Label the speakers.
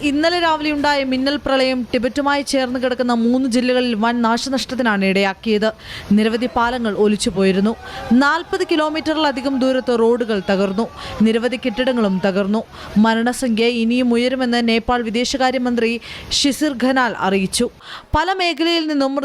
Speaker 1: ഇന്നലെ രാവിലെയുണ്ടായ മിന്നൽ പ്രളയം ടിബറ്റുമായി ചേർന്ന് കിടക്കുന്ന 3 ജില്ലകളിൽ വൻ നാശനഷ്ടത്തിനാണ് ഇടയാക്കിയത്. നിരവധി പാലങ്ങൾ ഒലിച്ചുപോയിരുന്നു. 40 കിലോമീറ്ററിലധികം ദൂരത്ത് റോഡുകൾ തകർന്നു. നിരവധി കെട്ടിടങ്ങളും തകർന്നു. മരണസംഖ്യ ഇനിയും ഉയരുമെന്ന് നേപ്പാൾ വിദേശകാര്യമന്ത്രി ഷിസിർ ഖനാൽ അറിയിച്ചു. പല മേഖലയിൽ നിന്നും